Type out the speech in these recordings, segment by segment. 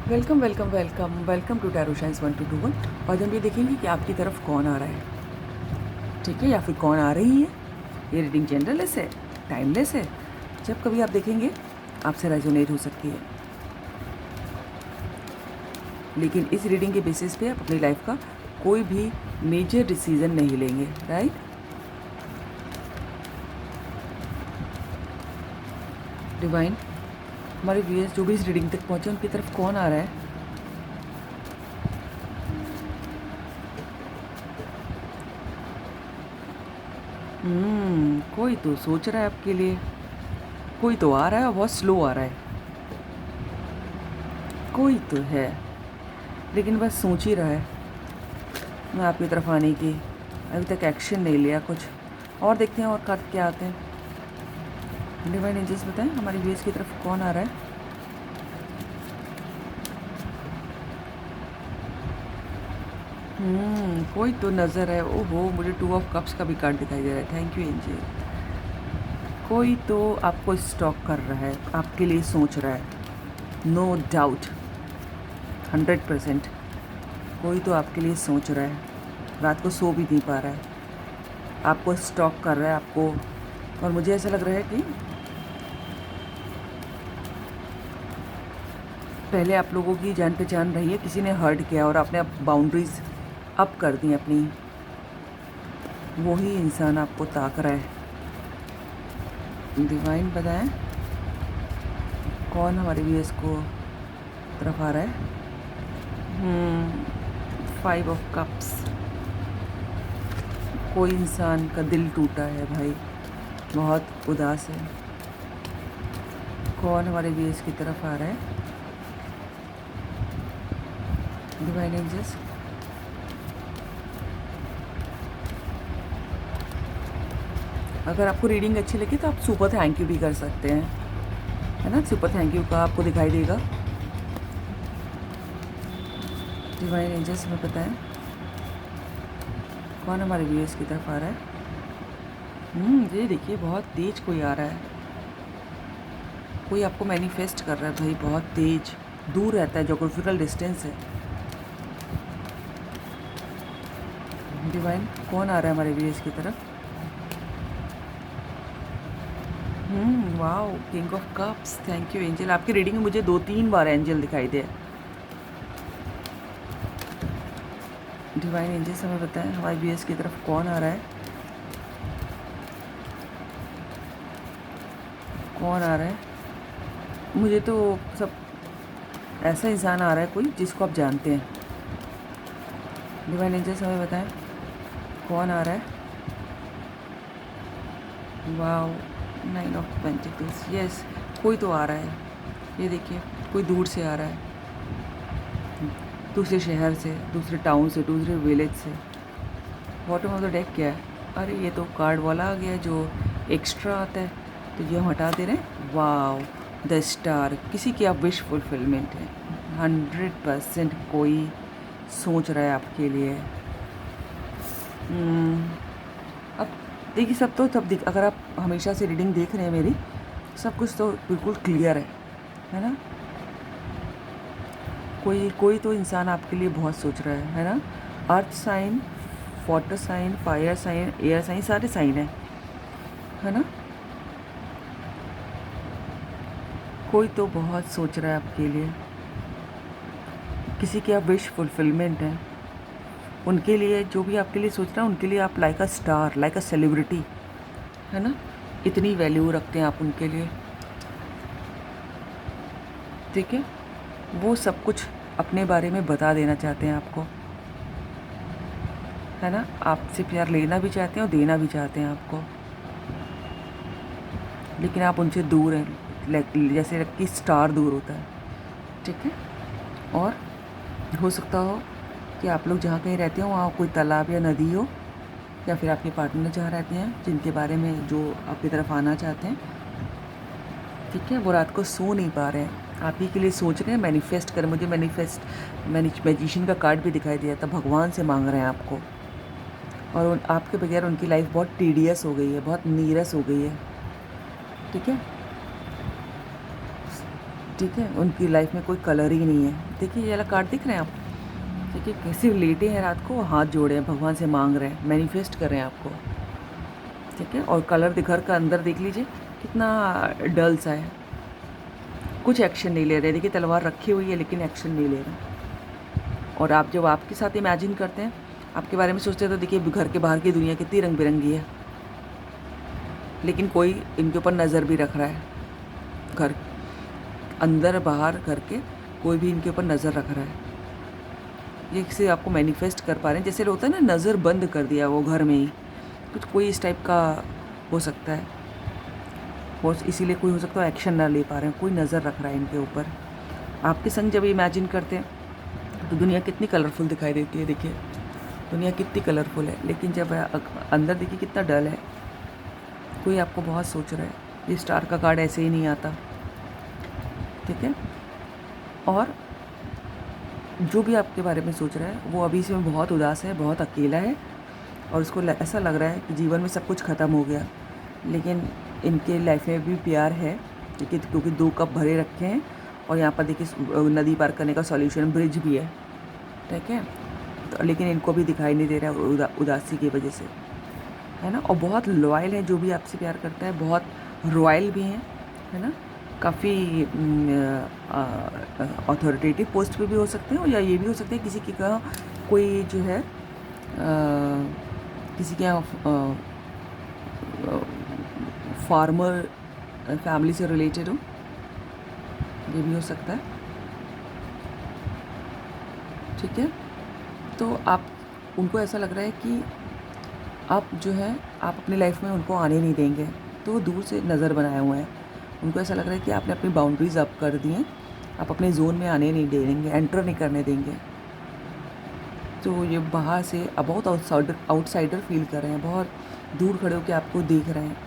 Welcome welcome welcome welcome to tarot science 1221। और हम ये देखेंगे कि आपकी तरफ कौन आ रहा है, ठीक है, या फिर कौन आ रही है। ये रीडिंग जनरलेस है, टाइमलेस है। जब कभी आप देखेंगे आपसे रेजोनेट हो सकती है, लेकिन इस रीडिंग के बेसिस पे आप अपनी लाइफ का कोई भी मेजर डिसीजन नहीं लेंगे, राइट। डिवाइन, हमारे व्यूअर्स जो भी इस रीडिंग तक पहुँचे उनकी तरफ कौन आ रहा है। कोई तो सोच रहा है आपके लिए, कोई तो आ रहा है और बहुत स्लो आ रहा है। कोई तो है लेकिन बस सोच ही रहा है मैं आपकी तरफ आने की। अभी तक एक्शन नहीं लिया कुछ। और देखते हैं और कार्ड क्या आते हैं। डिवाइन एंजल्स बताएं हमारी व्यूअर्स की तरफ कौन आ रहा है। कोई तो नज़र है। ओहो, मुझे 2 ऑफ कप्स का भी कार्ड दिखाई दे रहा है। Thank you angel. कोई तो आपको स्टॉक कर रहा है, आपके लिए सोच रहा है, नो डाउट, 100%। कोई तो आपके लिए सोच रहा है, रात को सो भी नहीं पा रहा है, आपको स्टॉक कर रहा है आपको। और मुझे ऐसा लग रहा है कि पहले आप लोगों की जान पहचान रही है, किसी ने हर्ट किया और आपने अब बाउंड्रीज अप कर दी अपनी। वही इंसान आपको ताक रहा है। डिवाइन बताएं कौन हमारे व्यूअर्स को तरफ आ रहा है। 5 ऑफ कप्स। कोई इंसान का दिल टूटा है भाई, बहुत उदास है। कौन हमारे व्यूअर्स की तरफ आ रहा है। डिवाइन एंजल्स, अगर आपको रीडिंग अच्छी लगी तो आप सुपर थैंक यू भी कर सकते हैं, है ना। सुपर थैंक यू का आपको दिखाई देगा। डिवाइन एंजल्स हमें बताएं कौन हमारे व्यूअर्स की तरफ आ रहा है। ये देखिए बहुत तेज कोई आ रहा है। कोई आपको मैनिफेस्ट कर रहा है भाई, बहुत तेज, दूर रहता है, जोग्राफिकल डिस्टेंस है। डिवाइन कौन आ रहा है हमारे व्यूअर्स की तरफ। Wow, king of cups. Thank you angel. आपकी रीडिंग में मुझे 2-3 बार एंजल दिखाई दे। डिवाइन एंजल्स हमें बताएं हमारे व्यूअर्स की तरफ कौन आ रहा है। कौन आ रहा है। मुझे तो सब ऐसा इंसान आ रहा है कोई जिसको आप जानते हैं। डिवाइन एंजल्स हमें बताएं कौन आ रहा है। Wow, 9 of pentacles. यस, कोई तो आ रहा है। ये देखिए कोई दूर से आ रहा है, दूसरे शहर से, दूसरे टाउन से, दूसरे विलेज से। बॉटम ऑफ द डेक क्या है। अरे ये तो कार्ड वाला आ गया जो एक्स्ट्रा आता है, तो ये हम हटा दे रहे हैं। Wow, the star. किसी की आप विश फुलफिलमेंट है। 100% कोई सोच रहा है आपके लिए। अब देखिए सब तो तब दिख, अगर आप हमेशा से रीडिंग देख रहे हैं मेरी, सब कुछ तो बिल्कुल क्लियर है ना। कोई कोई तो इंसान आपके लिए बहुत सोच रहा है ना। Earth sign, water sign, fire sign, air sign, सारे साइन है ना। कोई तो बहुत सोच रहा है आपके लिए, किसी की आप विश फुलफिलमेंट है। उनके लिए जो भी आपके लिए सोच रहा है, उनके लिए आप like a star, like a celebrity, है ना। इतनी वैल्यू रखते हैं आप उनके लिए, ठीक है। वो सब कुछ अपने बारे में बता देना चाहते हैं आपको, है ना। आपसे प्यार लेना भी चाहते हैं और देना भी चाहते हैं आपको, लेकिन आप उनसे दूर हैं, जैसे कि स्टार दूर होता है, ठीक है। और हो सकता हो कि आप लोग जहाँ कहीं रहते हो वहाँ कोई तालाब या नदी हो, या फिर आपके पार्टनर जहाँ रहते हैं जिनके बारे में जो आपकी तरफ आना चाहते हैं, ठीक है। वो रात को सो नहीं पा रहे हैं, आप ही के लिए सोच रहे हैं, मैनिफेस्ट करें। मुझे मैजिशियन का कार्ड भी दिखाई दिया था। भगवान से मांग रहे हैं आपको, और आपके बगैर उनकी लाइफ बहुत टीडियस हो गई है, बहुत नीरस हो गई है, ठीक है। ठीक है, उनकी लाइफ में कोई कलर ही नहीं है। देखिए ये वाला कार्ड दिख रहे हैं आप, ठीक है, कैसे लेटे हैं रात को, हाथ जोड़े हैं, भगवान से मांग रहे हैं, मैनिफेस्ट कर रहे हैं आपको, ठीक है। और कलर घर का अंदर देख लीजिए कितना डल सा है, कुछ एक्शन नहीं ले रहे। देखिए तलवार रखी हुई है लेकिन एक्शन नहीं ले रहे। और आप जब आपके साथ इमेजिन करते हैं, आपके बारे में सोचते हैं, तो देखिए घर के बाहर की दुनिया कितनी रंग बिरंगी है, लेकिन कोई इनके ऊपर नज़र भी रख रहा है। घर अंदर बाहर घर के कोई भी इनके ऊपर नज़र रख रहा है। ये किसी आपको मैनिफेस्ट कर पा रहे हैं, जैसे होता है ना, नज़र बंद कर दिया वो घर में ही, कुछ कोई इस टाइप का हो सकता है। और इसीलिए कोई हो सकता है एक्शन ना ले पा रहे हैं, कोई नज़र रख रहा है इनके ऊपर। आपके संग जब इमेजिन करते हैं तो दुनिया कितनी कलरफुल दिखाई देती है। देखिए दुनिया कितनी कलरफुल है, लेकिन जब अंदर देखिए कितना डल है। कोई आपको बहुत सोच रहा है। ये स्टार का कार्ड ऐसे ही नहीं आता, ठीक है। और जो भी आपके बारे में सोच रहा है वो अभी से बहुत उदास है, बहुत अकेला है, और उसको ऐसा लग रहा है कि जीवन में सब कुछ ख़त्म हो गया। लेकिन इनके लाइफ में भी प्यार है, क्योंकि 2 कप भरे रखे हैं, और यहाँ पर देखिए नदी पार करने का सॉल्यूशन ब्रिज भी है, ठीक है। तो लेकिन इनको भी दिखाई नहीं दे रहा है उदासी की वजह से, है ना। और बहुत लॉयल है, जो भी आपसे प्यार करता है बहुत रॉयल भी हैं, है ना। काफ़ी अथॉरिटेटिव पोस्ट पे भी हो सकते हैं, या ये भी हो सकते हैं किसी की का कोई जो है किसी के यहाँ फार्मर फैमिली से रिलेटेड हो, ये भी हो सकता है, ठीक है। तो आप उनको ऐसा लग रहा है कि आप जो है आप अपनी लाइफ में उनको आने नहीं देंगे, तो वो दूर से नज़र बनाए हुए हैं। उनको ऐसा लग रहा है कि आपने अपनी बाउंड्रीज अप कर दी हैं, आप अपने जोन में आने नहीं देंगे, एंटर नहीं करने देंगे। तो ये बाहर से बहुत आउटसाइडर फील कर रहे हैं, बहुत दूर खड़े होकर आपको देख रहे हैं।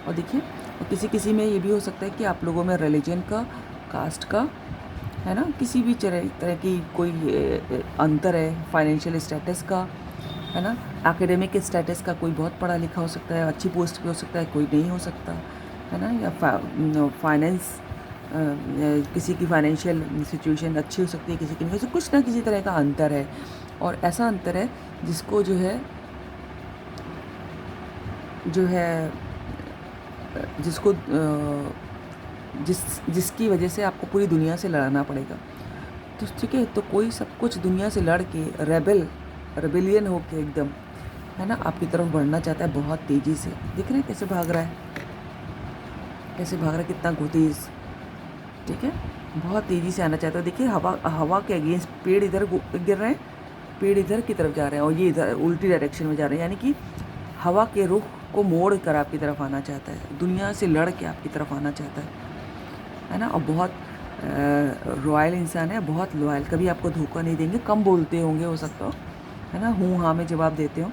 और देखिए, और किसी में ये भी हो सकता है कि आप लोगों में रिलीजन का, कास्ट का, है ना, किसी भी तरह की कोई अंतर है, फाइनेंशियल स्टेटस का, है ना, एकेडमिक स्टेटस का। कोई बहुत पढ़ा लिखा हो सकता है, अच्छी पोस्ट पे हो सकता है, कोई नहीं हो सकता, है ना। या फाइनेंस, किसी की फाइनेंशियल सिचुएशन अच्छी हो सकती है, किसी की नहीं। कुछ ना किसी तरह का अंतर है, और ऐसा अंतर है जिसको जो है जिसको जिसकी वजह से आपको पूरी दुनिया से लड़ना पड़ेगा। तो ठीक है, तो कोई सब कुछ दुनिया से लड़ के रेबेलियन हो के एकदम, है ना, आपकी तरफ बढ़ना चाहता है बहुत तेज़ी से। देख रहे हैं कैसे भाग रहा है, कैसे भाग रहा है, कितना तेज़, ठीक है, बहुत तेज़ी से आना चाहता है। देखिए हवा के अगेंस्ट पेड़ इधर गिर रहे हैं, पेड़ इधर की तरफ जा रहे हैं, और ये इधर उल्टी डायरेक्शन में जा रहे हैं, यानी कि हवा के रुख को मोड़ कर आपकी तरफ आना चाहता है, दुनिया से लड़ के आपकी तरफ आना चाहता है ना। और बहुत रॉयल इंसान है, बहुत लॉयल, कभी आपको धोखा नहीं देंगे। कम बोलते होंगे हो सकता हो, है ना, हूँ हाँ में जवाब देते हो,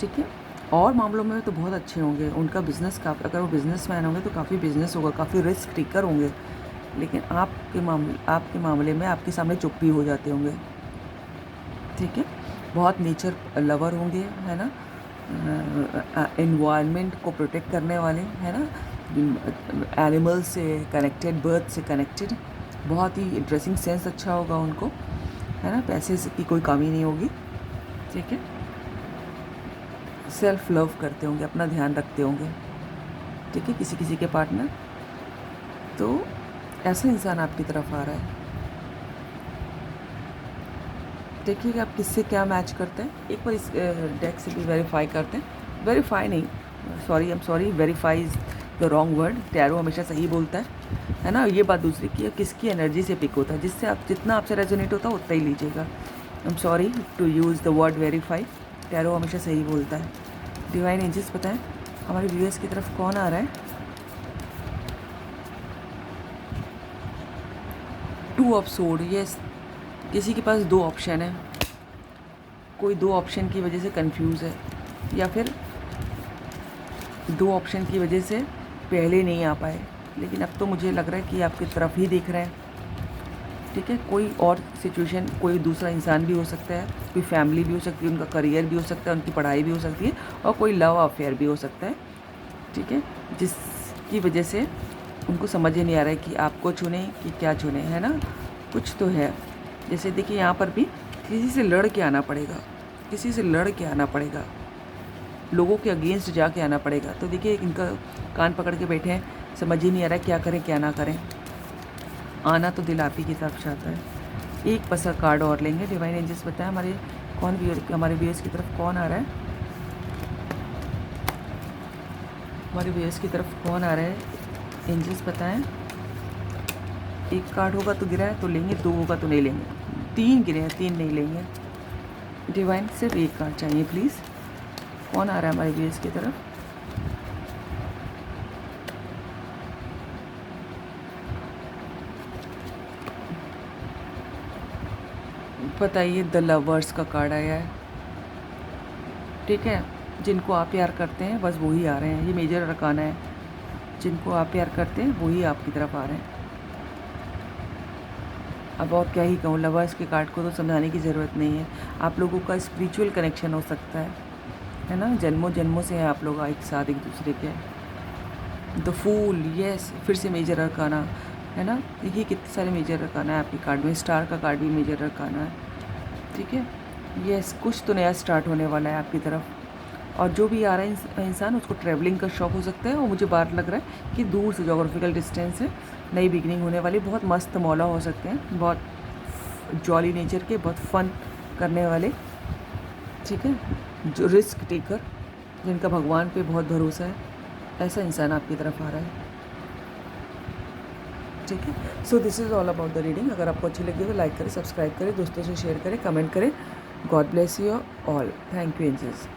ठीक है। और मामलों में तो बहुत अच्छे होंगे। उनका बिज़नेस का, अगर वो बिजनेसमैन होंगे तो काफ़ी बिजनेस होगा, काफ़ी रिस्क टेकर होंगे। लेकिन आपके मामले में आपके सामने चुप्पी हो जाते होंगे, ठीक है। बहुत नेचर लवर होंगे, है ना, एनवायरनमेंट को प्रोटेक्ट करने वाले, है ना, एनिमल से कनेक्टेड, बर्ड से कनेक्टेड। बहुत ही ड्रेसिंग सेंस अच्छा होगा उनको, है ना, पैसे की कोई कमी नहीं होगी, ठीक है। सेल्फ लव करते होंगे, अपना ध्यान रखते होंगे, ठीक है, किसी के पार्टनर। तो ऐसा इंसान आपकी तरफ आ रहा है। देखिए कि आप किससे क्या मैच करते हैं। एक बार इस डेक से भी वेरीफाई करते हैं, वेरीफाई नहीं, sorry, verify is the wrong word. Tarot हमेशा सही बोलता है ना। ये बात दूसरी की है, किसकी एनर्जी से पिक होता है, जिससे आप जितना आपसे रेजोनेट होता है उतना ही लीजिएगा। I am sorry to use the word verify, tarot हमेशा सही बोलता है। डिवाइन एंजल्स बताएं हमारे व्यूअर्स की तरफ कौन आ रहा है। 2 ऑफ सोर्ड, यस, किसी के पास 2 ऑप्शन है, कोई 2 ऑप्शन की वजह से कंफ्यूज है, या फिर 2 ऑप्शन की वजह से पहले नहीं आ पाए, लेकिन अब तो मुझे लग रहा है कि आपकी तरफ ही देख रहे हैं, ठीक है। कोई और सिचुएशन, कोई दूसरा इंसान भी हो सकता है, कोई फैमिली भी हो सकती है, उनका करियर भी हो सकता है, उनकी पढ़ाई भी हो सकती है, और कोई लव अफेयर भी हो सकता है, ठीक है, जिसकी वजह से उनको समझ ही नहीं आ रहा है कि आपको चुने कि क्या चुने, है ना। कुछ तो है। जैसे देखिए यहाँ पर भी किसी से लड़ के आना पड़ेगा, किसी से लड़ के आना पड़ेगा, लोगों के अगेंस्ट जाके आना पड़ेगा। तो देखिए इनका कान पकड़ के बैठे हैं, समझ ही नहीं आ रहा है क्या करें क्या ना करें। आना तो दिल आप ही की तरफ चाहता है। एक पसा कार्ड और लेंगे। डिवाइन एंजल्स बताएं हमारे व्यूअर्स की तरफ कौन आ रहा है, हमारे व्यूअर्स की तरफ कौन आ रहा है, एंजल्स बताएं। एक कार्ड होगा तो गिरा है तो लेंगे, 2 होगा तो नहीं लेंगे, 3 गिरे हैं 3 नहीं लेंगे। डिवाइन सिर्फ एक कार्ड चाहिए प्लीज़। कौन आ रहा है हमारे व्यूअर्स की तरफ? बताइए। द लवर्स का कार्ड आया है, ठीक है। जिनको आप प्यार करते हैं बस वही आ रहे हैं, ये मेजर अरकाना है। जिनको आप प्यार करते हैं वही आपकी तरफ आ रहे हैं। अब और क्या ही कहूँ, लवर्स के कार्ड को तो समझाने की ज़रूरत नहीं है। आप लोगों का स्पिरिचुअल कनेक्शन हो सकता है ना। जन्मों जन्मों से हैं आप लोग एक साथ एक दूसरे के। द फूल, यस, फिर से मेजर अरकाना, है ना। देखिए कितने सारे मेजर अरकाना है आपके कार्ड में। स्टार का कार्ड भी मेजर अरकाना है, ठीक है। यस, कुछ तो नया स्टार्ट होने वाला है आपकी तरफ। और जो भी आ रहा है इंसान, उसको ट्रैवलिंग का शौक हो सकता है। और मुझे बार लग रहा है कि दूर से जोग्राफिकल डिस्टेंस है, नई बिगनिंग होने वाली। बहुत मस्त मौला हो सकते हैं, बहुत जॉली नेचर के, बहुत फन करने वाले, ठीक है। जो रिस्क टेकर, जिनका भगवान पे बहुत भरोसा है, ऐसा इंसान आपकी तरफ आ रहा है, ठीक है। So this is all about the reading. अगर आपको अच्छी लगी तो लाइक करें, सब्सक्राइब करें, दोस्तों से शेयर करें, कमेंट करें। God bless you all. Thank you angels.